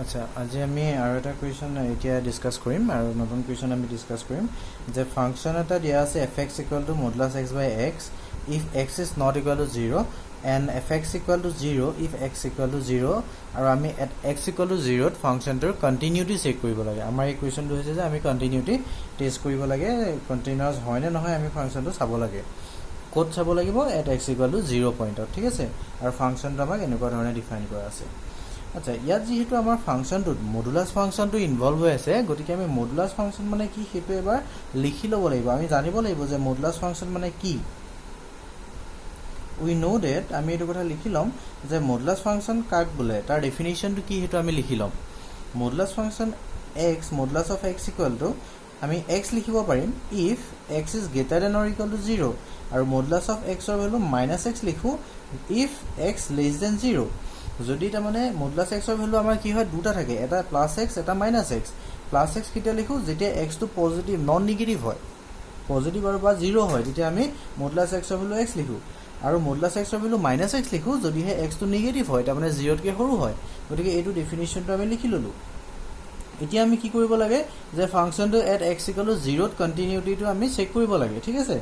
আচ্ছা আজি আমি আৰু এটা কুৱেশ্যন এতিয়া ডিছকাছ কৰিম আৰু নতুন কুৱেশ্যন আমি ডিছকাছ কৰিম যে ফাংচন এটা দিয়া আছে fx = modulus x by x if x is not equal to 0 and fx = 0 if x = 0 আৰু আমি at x = 0 ত ফাংচনটোৰ কন্টিনিউটি চেক কৰিব লাগে আমাৰ এই কুৱেশ্যনটো হৈছে যে আমি কন্টিনিউটি টেষ্ট কৰিব লাগে কন্টিনিউয়াস হয় নে নহয় আমি ফাংচনটো চাব লাগে কোড চাব লাগিব at x = 0 পইণ্টত ঠিক আছে আৰু ফাংচনটো আমাক এনেকুৱা ধৰণে ডিফাইন কৰা আছে আচ্ছা ইয়াত যেহেতু আমাৰ ফাংচনটোত মডুলাস ফাংচনটো ইনভলভ হৈ আছে গতিকে আমি মডুলাস ফাংচন মানে কি সেইটো এবাৰ লিখি ল'ব লাগিব আমি জানিব লাগিব যে মডুলাস ফাংচন মানে কি উই নো দ্যাট আমি এইটো কথা লিখি ল'ম যে মডুলাস ফাংচন কাক বোলে তাৰ ডেফিনিশ্যনটো কি সেইটো আমি লিখি ল'ম modulus function x modulus of x = আমি x লিখিব পাৰিম if x is greater than or equal to 0 আৰু মডুলাস অফ x ৰ ভ্যালু -x লিখো if x less than 0 যদি তা মানে মডুলাস x ৰ ভ্যালু আমাৰ কি হয় দুটা থাকে এটা +x এটা -x +x কিটা লিখো যেতিয়া x টো পজিটিভ নন নেগেটিভ হয় পজিটিভ আৰু বা 0 হয় তেতিয়া আমি মডুলাস x ৰ ভ্যালু x লিখো আৰু মডুলাস x ৰ ভ্যালু -x লিখো যদি হে x টো নেগেটিভ হয় তা মানে 0 তকৈ সৰু হয় গতিকে এইটো ডেফিনিশ্যনটো আমি লিখি ললো এতিয়া আমি কি কৰিব লাগে যে ফাংচনটো at x = 0 ত কন্টিনিউটিটো আমি চেক কৰিব লাগে ঠিক আছে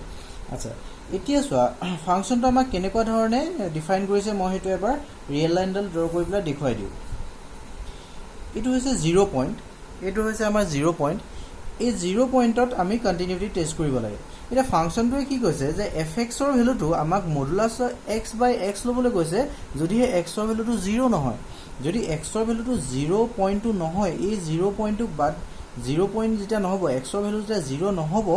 আচ্ছা এতিয়া চোৱা ফাংচনটো আমাক কেনেকুৱা ধৰণে ডিফাইন কৰিছে মই হেতু এবাৰ ৰিয়েল লাইনডাল ড্ৰ কৰি পেলাই দেখুৱাই দিও এটো হৈছে 0 পইণ্ট এটো হৈছে আমাৰ 0 পইণ্ট এই 0 পইণ্টত আমি কন্টিনিউটি টেষ্ট কৰিব লাগে এটা ফাংচনটোৱে কি কৈছে যে fx ৰ ভ্যালুটো আমাক মডুলাস x by x লবলৈ কৈছে যদি হে x ৰ ভ্যালুটো 0 নহয় যদি x ৰ ভ্যালুটো 0 পইণ্টটো নহয় এই 0 পইণ্টটো বাদ 0 পইণ্ট যেটা নহব x ৰ ভ্যালু যেটা 0 নহব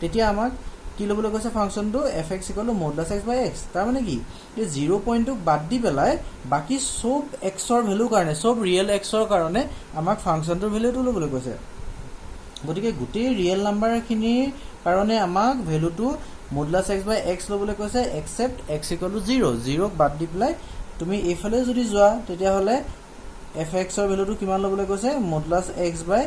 তেতিয়া আমাক কি লবলৈ কৈছে ফাংচনটো fx = modulus x by x তাৰ মানে কি এই 0 পইণ্টটো বাদ দি পেলাই বাকি সব x ৰ ভ্যালু কাৰণে সব ৰিয়েল x ৰ কাৰণে আমাক ফাংচনটোৰ ভ্যালুটো লবলৈ কৈছে গতিকে গোটেই ৰিয়েল নাম্বাৰখিনিৰ কাৰণে আমাক ভ্যালুটো modulus x by x লবলৈ কৈছে except x = 0 0 বাদ দি পেলাই তুমি এফালে যদি যোৱা তেতিয়া হলে fx ৰ ভ্যালুটো কিমান লবলৈ কৈছে modulus x by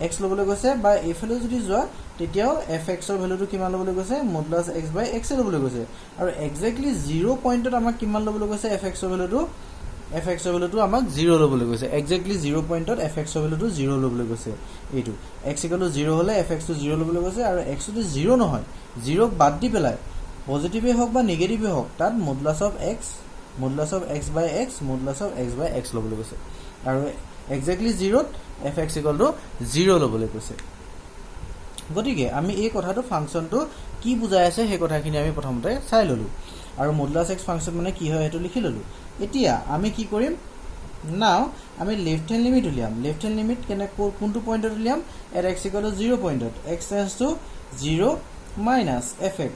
x লবলৈ কৈছে বা এফালে যদি যোৱা তেতিয়াও fx ৰ ভ্যালুটো কিমান লবলৈ কৈছে modulus x by x লবলৈ কৈছে আৰু এক্স্যাক্টলি 0 পইণ্টত আমাক কিমান লবলৈ কৈছে fx ৰ ভ্যালুটো আমাক 0 লবলৈ কৈছে এক্স্যাক্টলি 0 পইণ্টত fx ৰ ভ্যালুটো 0 লবলৈ কৈছে এইটো x = 0 হলে fx টো 0 লবলৈ কৈছে আৰু x টো 0 নহয় 0 বাদ দি পেলাই পজিটিভে হোক বা নেগেটিভে হোক তাত modulus of x by x modulus of x by x লবলৈ কৈছে আৰু এক্স্যাক্টলি 0 ত fx = 0 লবলৈ কৈছে গতিকে আমি এই কথাটো ফাংচনটো কি বুজাই আছে সেই কথাখিনি আমি প্ৰথমতে চাই ললো আৰু মডুলাস x ফাংচন মানে কি হয় হেতু লিখি ললো এতিয়া আমি কি কৰিম নাও আমি লেফট হ্যান্ড লিমিট উলিয়াম লেফট হ্যান্ড লিমিট কেনে কোনটো পইণ্টত উলিয়াম at x = 0 পইণ্টত x → 0 - fx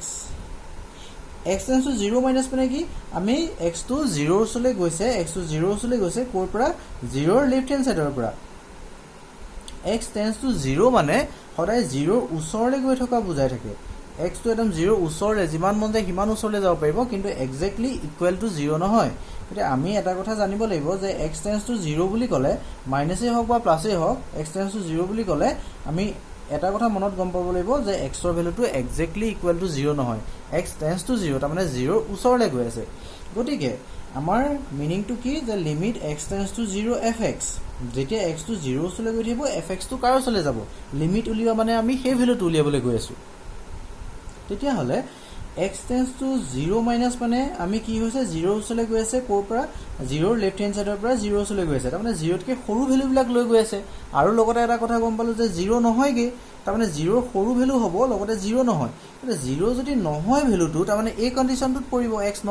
x → 0 মাইনাস মানে কি আমি x টো 0 ওচলে গৈছে x টো 0 ওচলে গৈছে কোৰ পৰা 0 ৰ লেফট হ্যান্ড সাইডৰ পৰা x → 0 মানে সদায় 0 ৰ ওচৰলে গৈ থকা বুজাই থাকে x টো একদম 0 ওচৰলে যিমান মন যায় হিমান ওচৰলে যাব পাৰিব কিন্তু এক্স্যাক্টলি ইকুৱেল টু 0 নহয় এটা আমি এটা কথা জানিব লাগিব যে x → 0 বুলি ক'লে মাইনাসে হোক বা প্লাসে হোক x → 0 বুলি ক'লে আমি এটা কথা মনত গম পাব লাগিব যে x ৰ ভ্যালুটো এক্স্যাক্টলি ইকুৱেল টু 0 নহয় x → 0 তাৰ মানে 0 ৰ ওচৰলে গৈ আছে গতিকে আমাৰ মিনিংটো কি যে লিমিট x → 0 fx যেতিয়া x টো 0 ওচৰলে গৈ থাকিব fx টো কাৰ ওচৰলে যাব লিমিট উলিয়া মানে আমি সেই ভ্যালুটো উলিয়াবলৈ গৈ আছো তেতিয়া হলে x → 0 মাইনাস মানে আমি কি হৈছে 0 ওচৰলে গৈ আছে কোৰ পৰা 0 ৰ লেফট হ্যান্ড সাইডৰ পৰা 0 ওচৰলে গৈ আছে তাৰ মানে 0 তকৈ সৰু ভ্যালু বিলাক লৈ গৈ আছে আৰু লগতে এটা কথা গম পালো যে 0 নহয়গে তাৰ মানে 0 ৰ সৰু ভ্যালু হ'ব লগতে 0 নহয় মানে 0 যদি নহয় ভ্যালুটো তাৰ মানে এই কন্ডিশনটোত পৰিব x ≠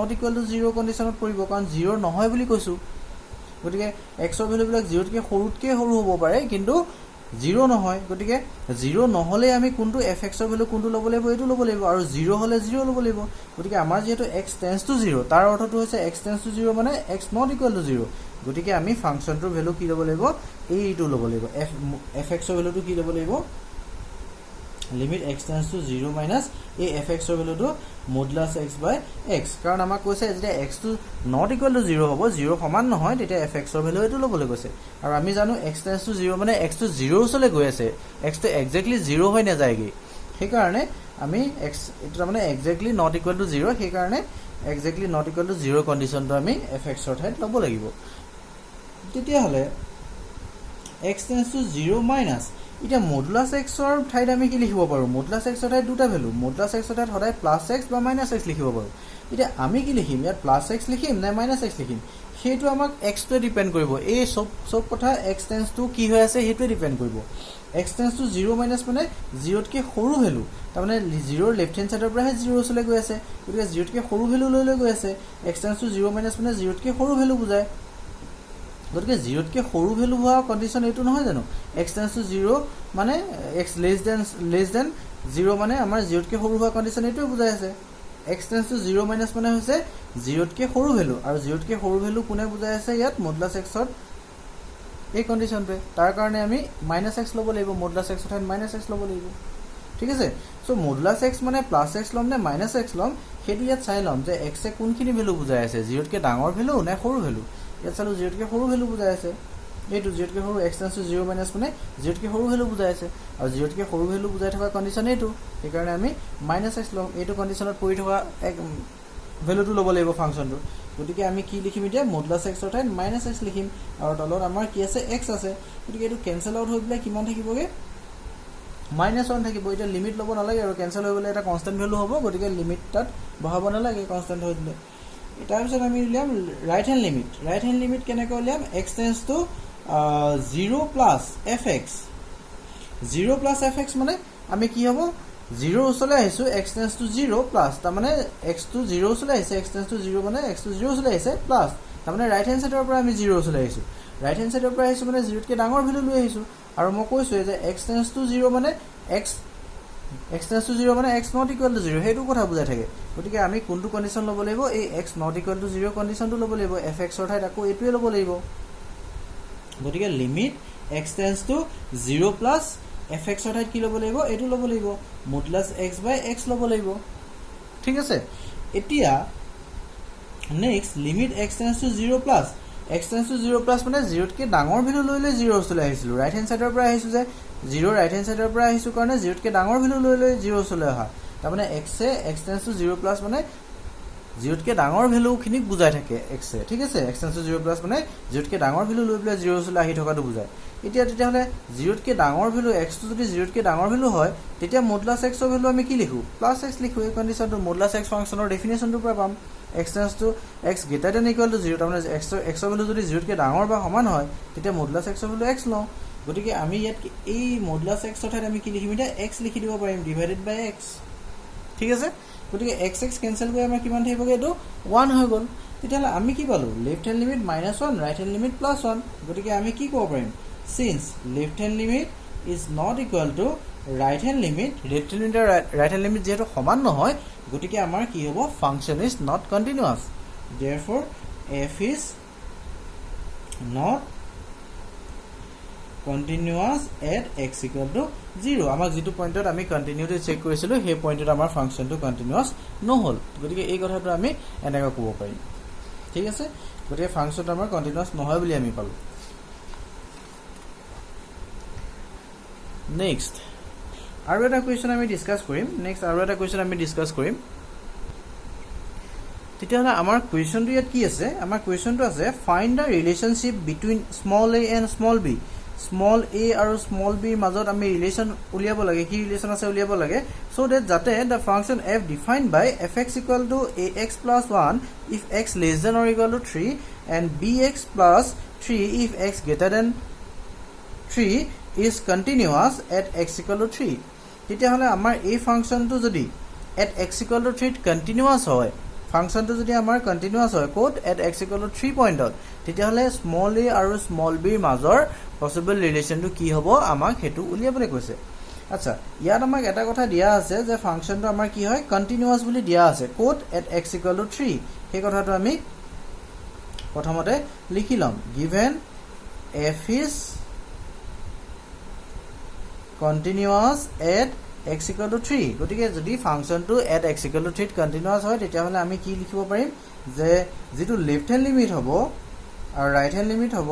0 কন্ডিশনত পৰিব কাৰণ 0 নহয় বুলি কৈছো গতিকে x ৰ ভ্যালু বিলাক 0 তকৈ সৰু হ'ব পাৰে কিন্তু 0 নহয় গতিকে 0 নহলে আমি কোনটো fx ৰ ভ্যালু কোনটো লব লাগিব এটো লব লাগিব আৰু 0 হলে 0 লব লাগিব গতিকে আমাৰ যেহেতু x → 0 তাৰ অৰ্থটো হৈছে x → 0 মানে x ≠ 0 গতিকে আমি ফাংচনটোৰ ভ্যালু কি লব লাগিব এইটো লব লাগিব fx ৰ ভ্যালুটো কি লব লাগিব লিমিট x → 0 - এই fx ৰ ভ্যালুটো modulus x by x কাৰণ আমাক কৈছে যে x টো ≠ 0 হ'ব 0 সমান নহয় তেতিয়া fx ৰ ভ্যালু এটো লবলৈ কৈছে আৰু আমি জানো x → 0 মানে x টো 0 ওচৰলে গৈ আছে x টো এক্স্যাক্টলি 0 হৈ না যায়গে সেই কাৰণে আমি x এটা মানে এক্স্যাক্টলি ≠ 0 সেই কাৰণে এক্স্যাক্টলি ≠ 0 কন্ডিশনটো আমি fx ৰ ঠাইত লব লাগিব তেতিয়া হলে x টেন্স টু 0 মাইনাছ এটা মডুলাছ এক্সৰ ঠাইত আমি কি লিখিব পাৰোঁ মডুলাছ এক্সৰ ঠাইত দুটা ভেলু মডুলাছ এক্সৰ ঠাইত সদায় প্লাছ এক্স বা মাইনাছ এক্স লিখিব পাৰোঁ এতিয়া আমি কি লিখিম ইয়াত প্লাছ এক্স লিখিম নে মাইনাছ এক্স লিখিম সেইটো আমাক এক্সটোৱে ডিপেণ্ড কৰিব এই চব কথা এক্স টেন্স টু কি হৈ আছে সেইটোৱে ডিপেণ্ড কৰিব এক্স টেন্স টু 0 মাইনাছ মানে 0তকৈ সৰু ভেলু তাৰমানে 0ৰ লেফ্ট হেণ্ড ছাইডৰ পৰাহে 0 ওচৰলৈ গৈ আছে গতিকে 0তকৈ সৰু ভেলু লৈ গৈ আছে এক্স টেন্স টু 0 মাইনাছ মানে 0তকৈ সৰু ভেলু বুজায় গতিকে 0তকৈ সৰু ভেলু হোৱা কণ্ডিশ্যন এইটো নহয় জানো এক্স টেন্স টু 0 মানে এক্স লেছ দেন 0 মানে আমাৰ 0তকৈ সৰু হোৱা কণ্ডিশ্যন এইটোৱে বুজাই আছে এক্স টেন্স টু 0 মাইনাছ মানে হৈছে 0তকৈ সৰু ভেলু আৰু 0তকৈ সৰু ভেলু কোনে বুজাই আছে ইয়াত মডুলাছ এক্সত এই কণ্ডিশ্যনটোৱে তাৰ কাৰণে আমি মাইনাছ এক্স ল'ব লাগিব মডুলাছ এক্সৰ ঠাইত মাইনাছ এক্স ল'ব লাগিব ঠিক আছে চ' মডুলাছ এক্স মানে প্লাছ এক্স ল'ম নে মাইনাছ এক্স ল'ম সেইটো ইয়াত চাই ল'ম যে এক্সে কোনখিনি ভেলু বুজাই আছে 0তকৈ ডাঙৰ ভেলু নে সৰু ভেলু ইয়াত চালোঁ 0তকৈ সৰু ভেলু বুজাই আছে এইটো 0তকৈ সৰু এক্স টেন্স টু 0 মাইনাছ মানে 0তকৈ সৰু ভেলু বুজাই আছে আৰু 0তকৈ সৰু ভেলু বুজাই থকা কণ্ডিশ্যন এইটো সেইকাৰণে আমি মাইনাছ এক্স ল'ম এইটো কণ্ডিশ্যনত পৰি থকা ভেলুটো ল'ব লাগিব ফাংচনটো গতিকে আমি কি লিখিম এতিয়া মডুলাছ এক্সৰ ঠাইত মাইনাছ এক্স লিখিম আৰু তলত আমাৰ কি আছে এক্স আছে গতিকে এইটো কেঞ্চেল আউট হৈ পেলাই কিমান থাকিবগৈ -1 থাকিব এতিয়া লিমিট ল'ব নালাগে আৰু কেঞ্চেল হৈ গ'লে এটা কনষ্টেণ্ট ভেলু হ'ব গতিকে লিমিট তাত বহাব নালাগে কনষ্টেণ্ট হৈ দিলে তাৰপিছত আমি উলিয়াম ৰাইট হেণ্ড লিমিট কেনেকৈ উলিয়াম x tends two 0 plus F x 0 plus F x মানে আমি কি হ'ব 0 ওচৰলৈ আহিছোঁ এক্স টেন্স টু 0 প্লাছ তাৰমানে এক্স টু 0 ওচৰলৈ আহিছে এক্স টেন্স টু 0 মানে এক্স টু 0 ওচৰলৈ আহিছে প্লাছ তাৰমানে ৰাইট হেণ্ড ছাইডৰ পৰা আমি 0 ওচৰলৈ আহিছোঁ ৰাইট হেণ্ড ছাইডৰ পৰা আহিছোঁ মানে 0তকৈ ডাঙৰ ভেলু লৈ আহিছোঁ আৰু মই কৈছোঁ যে এক্স টেন্স টু 0 মানে এক্স টেন্স টু 0 মানে এক্স নট ইকুৱেল টু 0 সেইটো কথা বুজাই থাকে গতিকে আমি কোনটো কণ্ডিশ্যন ল'ব লাগিব এই এক্স নট ইকুৱেল টু 0 কণ্ডিশ্যনটো ল'ব লাগিব এফ এক্সৰ ঠাইত আকৌ এইটোৱে ল'ব লাগিব গতিকে limit x tends two 0 plus F এক্সৰ ঠাইত কি ল'ব লাগিব এইটো ল'ব লাগিব মডুলাছ এক্স বাই এক্স ল'ব লাগিব ঠিক আছে এতিয়া next limit x tends two 0 plus x tends two 0 plus মানে 0তকৈ ডাঙৰ ভেলু লৈ 0 ওচৰলৈ আহিছিলোঁ ৰাইট হেণ্ড ছাইডৰ পৰা আহিছোঁ যে 0 ৰাইট হেণ্ড ছাইডৰ পৰা আহিছোঁ কাৰণে 0তকৈ ডাঙৰ ভেলু লৈ 0 ওচৰলৈ অহা তাৰমানে এক্সে এক্স টেন্স টু 0 প্লাছ মানে 0তকৈ ডাঙৰ ভেলুখিনিক বুজাই থাকে এক্সে ঠিক আছে এক্স টেন্স টু 0 প্লাছ মানে 0তকৈ ডাঙৰ ভেলু লৈ পেলাই 0 ওচৰলৈ আহি থকাটো বুজায় এতিয়া তেতিয়াহ'লে 0তকৈ ডাঙৰ ভেলু এক্সটো যদি 0তকৈ ডাঙৰ ভেলু হয় তেতিয়া মডুলাছ এক্সৰ ভেলু আমি কি লিখোঁ প্লাছ এক্স লিখোঁ এই কণ্ডিশ্যনটো মডুলাছ এক্স ফাংচনৰ ডেফিনেশ্যনটোৰ পৰা পাম x tends two x greater than equal to 0 তাৰমানে এক্সৰ ভেলু যদি 0তকৈ ডাঙৰ বা সমান হয় তেতিয়া মডুলাছ এক্সৰ ভেলু এক্স লওঁ গতিকে আমি ইয়াত এই মডুলাছ এক্সৰ ঠাইত আমি কি লিখিম এতিয়া এক্স লিখি দিব পাৰিম ডিভাইডেড বাই এক্স ঠিক আছে গতিকে এক্স কেঞ্চেল কৰি আমাৰ কিমান থাকিবগৈ এইটো 1 হৈ গ'ল তেতিয়াহ'লে আমি কি পালোঁ left hand limit -1 right hand limit +1 গতিকে আমি কি ক'ব পাৰিম since left hand limit is not equal to right hand limit right hand limit যিহেতু সমান নহয় গতিকে আমাৰ কি হ'ব function is not continuous therefore F is not continuous at X equal to 0 আমাক যিটো পইণ্টত আমি কণ্টিনিউটি চেক কৰিছিলোঁ সেই পইণ্টত আমাৰ ফাংচনটো কণ্টিনিউৱাছ নহ'ল গতিকে এই কথাটো আমি এনেকৈ ক'ব পাৰিম ঠিক আছে গতিকে ফাংচনটো আমাৰ কণ্টিনিউৱাছ নহয় বুলি আমি পালোঁ নেক্সট আৰু এটা কুৱেশ্যন আমি ডিছকাছ কৰিম তেতিয়াহ'লে আমাৰ কুৱেশ্যনটো ইয়াত কি আছে আমাৰ কুৱেশ্যনটো আছে find the relationship between small A and small B small A আৰু স্মল বিৰ মাজত আমি ৰিলেশ্যন উলিয়াব লাগে কি ৰিলেশ্যন আছে উলিয়াব লাগে চ' ডেট যাতে the function F defined by F X equal to A X plus 1 if X less than or equal to 3 and B X plus 3 if X greater than 3 is continuous at X equal to 3 তেতিয়াহ'লে আমাৰ এই ফাংচনটো যদি at X equal to 3 continuous হয় ফাংচনটো যদি আমাৰ continuous হয় ক'ত এট এক্স ইকুৱেল টু 3 পইণ্টত তেতিয়াহ'লে স্মল এ আৰু স্মল বিৰ মাজৰ পচিবল ৰিলেশ্যনটো কি হ'ব আমাক সেইটো উলিয়াবলৈ কৈছে আচ্ছা ইয়াত আমাক এটা কথা দিয়া আছে যে ফাংচনটো আমাৰ কি হয় কণ্টিনিউৱাছ বুলি দিয়া আছে ক'ত এট এক্স ইকুৱেল টু 3 সেই কথাটো আমি প্ৰথমতে লিখি ল'ম given F is continuous at X equal to 3 গতিকে যদি ফাংচনটো at X equal to 3 continuous হয় তেতিয়াহ'লে আমি কি লিখিব পাৰিম যে যিটো লেফ্ট হেণ্ড লিমিট হ'ব আৰু ৰাইট হেণ্ড লিমিট হ'ব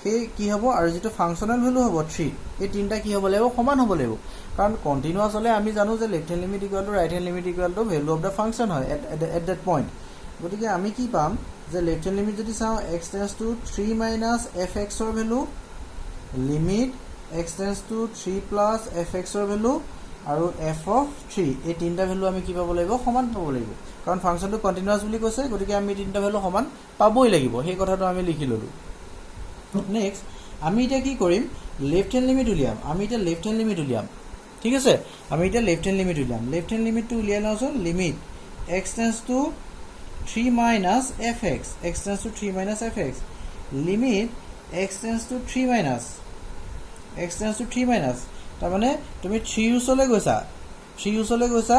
সেই কি হ'ব আৰু যিটো ফাংচনেল ভেলু হ'ব 3 এই তিনিটা কি হ'ব লাগিব সমান হ'ব লাগিব কাৰণ কণ্টিনিউৱাছ হ'লে আমি জানো যে left hand limit equal to right hand limit equal to value of the function হয় এট ডেট পইণ্ট গতিকে আমি কি পাম যে লেফ্ট হেণ্ড লিমিট যদি চাওঁ X tends to 3 minus F এক্সৰ value limit x tends to 3 plus fx ৰ ভ্যালু আৰু f of 3 এই তিনটা ভ্যালু আমি কি পাব লাগিব সমান পাব লাগিব কাৰণ ফাংচনটো কন্টিনিউয়াস বুলি কৈছে গতিকে আমি তিনটা ভ্যালু সমান পাবই লাগিব সেই কথাটো আমি লিখি ললো নেক্সট আমি এটা কি কৰিম লেফট হ্যান্ড লিমিট উলিয়াম আমি এটা লেফট হ্যান্ড লিমিট উলিয়াম ঠিক আছে আমি এটা লেফট হ্যান্ড লিমিট উলিয়াম লেফট হ্যান্ড লিমিটটো উলিয়াই লওঁচোন limit x tends to 3 minus fx x tends to 3 minus fx limit x tends to 3 minus x tends to 3 minus তাৰ মানে তুমি 3 উছলে গৈছা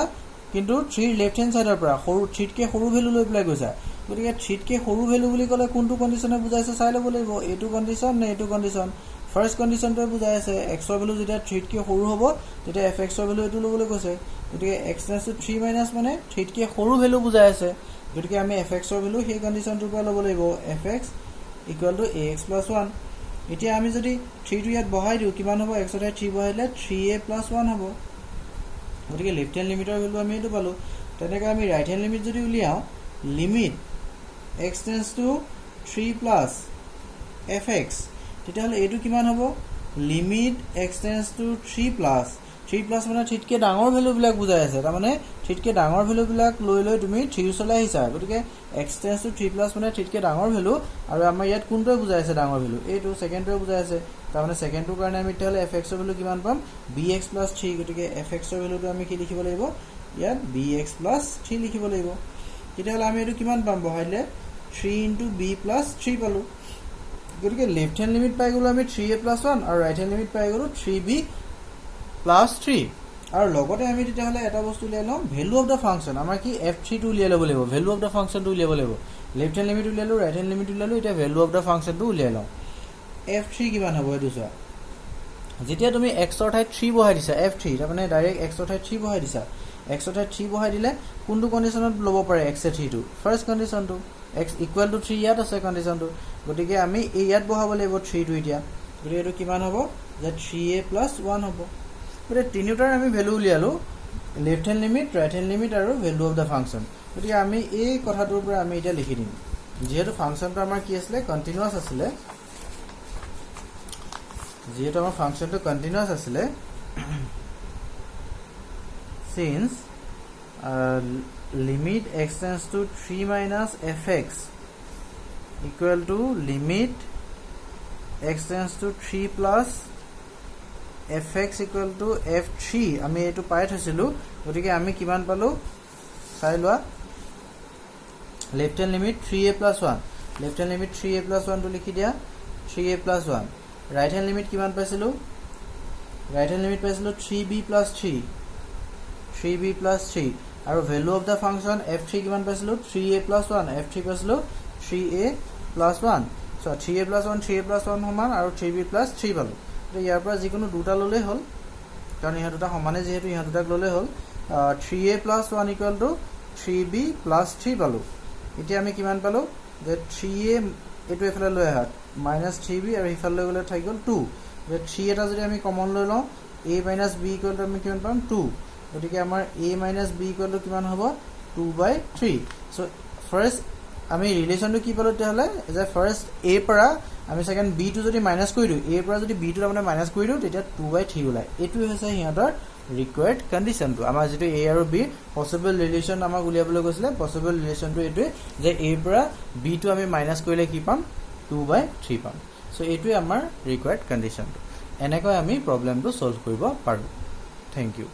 কিন্তু 3 লেফট হ্যান্ড সাইডৰ পৰা সৰু 3 কে সৰু ভ্যালু লৈ প্লাই গৈছা গতিকে 3 কে সৰু ভ্যালু বুলি ক'লে কোনটো কন্ডিশনে বুজাইছে চাই ল'ব লাগিব এটো কন্ডিশন নে এটো কন্ডিশন ফাৰ্স্ট কন্ডিশনটো বুজাই আছে x ৰ ভ্যালু যেতিয়া 3 কে সৰু হ'ব তেতিয়া fx ৰ ভ্যালু এটো ল'বলৈ কৈছে গতিকে x tends to 3 minus মানে 3 কে সৰু ভ্যালু বুজাই আছে গতিকে আমি fx ৰ ভ্যালু সেই কন্ডিশনটোৰ পৰা ল'ব লাগিব fx = ax + 1 এতিয়া আমি যদি 3 টো ইয়াত বহাই দিও কিমান হ'ব x ৰ 3 বহাইলে 3a + 1 হ'ব গতিকে লেফট হ্যান্ড লিমিটৰ ভ্যালু আমি এটো পালো তেনেকৈ আমি ৰাইট হ্যান্ড লিমিট যদি উলিয়াও limit x tends to 3 plus fx তেতিয়াহলে এটো কিমান হ'ব limit x tends to 3 plus 3 plus মানে ঠিককে ডাঙৰ ভ্যালু বিলাক বুজাই আছে তাৰ মানে ঠিককে ডাঙৰ ভ্যালু বিলাক লৈ তুমি 3 চলাই আহিছা গতিকে x টেন্স টু 3 প্লাছ মানে ঠিককে ডাঙৰ ভ্যালু আৰু আমাৰ ইয়াত কোনটো বুজাই আছে ডাঙৰ ভ্যালু এইটো সেকেন্ডটো বুজাই আছে তাৰ মানে সেকেন্ডটোৰ কাৰণে আমি তেতিয়াহলে fx ৰ ভ্যালু কিমান পাম bx + 3 গতিকে fx ৰ ভ্যালুটো আমি কি লিখিব লাগিব ইয়াত bx + 3 লিখিব লাগিব তেতিয়াহলে আমি এটো কিমান পাম বহাইলে 3 * b + 3 পালো গতিকে লেফট হ্যান্ড লিমিট পাই গলো আমি 3a + 1 আৰু ৰাইট হ্যান্ড লিমিট পাই গলো 3b + 3 আৰু লগতে আমি তেতিয়াহলে এটা বস্তু উলিয়াই লম ভ্যালু অফ দা ফাংশন আমাৰ কি f3 টো উলিয়াই ল'ব লাগিব ভ্যালু অফ দা ফাংশনটো উলিয়াব লাগিব লেফট হ্যান্ড লিমিট উলিয়ালো ৰাইট হ্যান্ড লিমিট উলিয়ালো এটা ভ্যালু অফ দা ফাংশনটো উলিয়াই লম f3 কিমান হ'ব এটো চোৱা যেতিয়া তুমি x ৰ ঠাইত 3 বহাই দিছা f3 তাৰ মানে ডাইৰেক্ট x ৰ ঠাইত 3 বহাই দিছা x ৰ ঠাইত 3 বহাই দিলে কোনটো কন্ডিশনত ল'ব পাৰে x এ 3 টো ফাৰ্স্ট কন্ডিশনটো x = 3 ইয়াত আছে কন্ডিশনটো গতিকে আমি এই ইয়াত বহাব লাগিব 3 টো এতিয়া গতিকে এটো কিমান হ'ব যে 3a + 1 হ'ব গতিকে তিনিটাৰ আমি ভ্যালু উলিয়ালো left hand limit right hand limit আৰু ভ্যালু অফ দা ফাংশন গতিকে আমি এই কথাটোৰ পৰা আমি এটা লিখি দিম যেহেতু ফাংশনটো আমাৰ কি আছিল কন্টিনিউয়াস আছিল যেহেতু আমাৰ ফাংশনটো কন্টিনিউয়াস আছিল since limit x tends to 3 minus fx equal to limit x tends to 3 plus fx equal to f3 আমি এটো পাই থৈছিলো গতিকে আমি কিমান পালো চাই লোৱা left hand limit 3a + 1 left hand limit 3a + 1 টো লিখি দিয়া 3a + 1 ৰাইট হ্যান্ড লিমিট কিমান পাইছিলো ৰাইট হ্যান্ড লিমিট পাইছিলো 3b + 3 3b + 3 আৰু value of the function f3 কিমান পাইছিলো 3a + 1 f3 পাইছিলো 3a + 1 সো 3a + 1 3a + 1 সমান আৰু 3b + 3 পালো তো ইয়াৰ পৰা যিকোনো দুটা ললে হল কাৰণ ইহা দুটা সমানে যেহেতু ইহা দুটাক ললে হল 3a + 1 = 3b + 3 পালো এতিয়া আমি কিমান পালো যে 3a এটো এফালে লৈ আহা -3b আৰু ইফালে গলে থাকি গল 2 যে 3 এটা যদি আমি কমন লৈ লওঁ a - b = আমি কিমান পাম 2 গতিকে আমাৰ a - b = কিমান হ'ব 2/3 সো ফাৰ্স্ট আমি ৰিলেশনটো কি পালো তেহলে যে ফাৰ্স্ট a পৰা আমি সেকেন্ড b টো যদি মাইনাস কৰি দিও a পৰা যদি b টো আমৰা মাইনাস কৰি দিও তেতিয়া 2/3 ওলাই এটো হৈছে হিয়াতৰ ৰিকোয়াৰ্ড কন্ডিশনটো আমাৰ যেটো a আৰু b পসিবল ৰিলেশন আমাক উলিয়াবলৈ গৈছিলে পসিবল ৰিলেশনটো এটোৱে যে a পৰা b টো আমি মাইনাস কৰিলে কি পাম 2/3 পাম সো এটোৱে আমাৰ ৰিকোয়াৰ্ড কন্ডিশনটো এনেকৈ আমি প্ৰবলেমটো সলভ কৰিব পাৰো থ্যাংক ইউ